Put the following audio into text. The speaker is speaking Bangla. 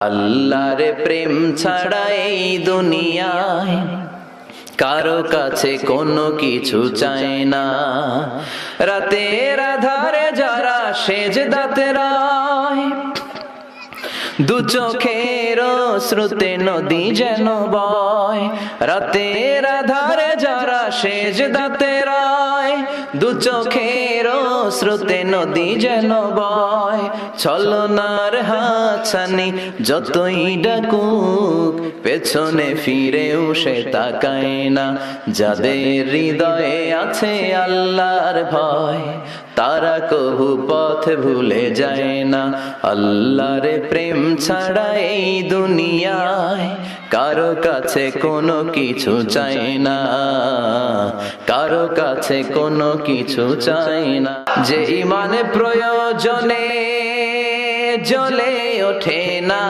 আল্লাহর প্রেম ছাড়া এই দুনিয়ায় কারো কাছে কোনো কিছু চায় না। রাতের আধারে যারা সেজদাতে রয়, দু চোখের শ্রুতে নদী যেন বয়। রাতের আধারে যারা সেজদাতে রয়, দু চোখের শ্রুতে নদী যেন বয়। ছলনার হাতছানি যতই ডাকুক, পেছনে ফিরেও সে তাকায় না। যাদের হৃদয়ে আছে আল্লাহর ভয়, তারা কবু পথ ভুলে যায় না। আল্লাহর প্রেম ছাড়া এই দুনিয়ায় কারো কাছে কোনো কিছু চাই না, কারো কাছে কোনো কিছু চাই না। যে ইমান প্রয়োজনে জ্বলে ওঠে না।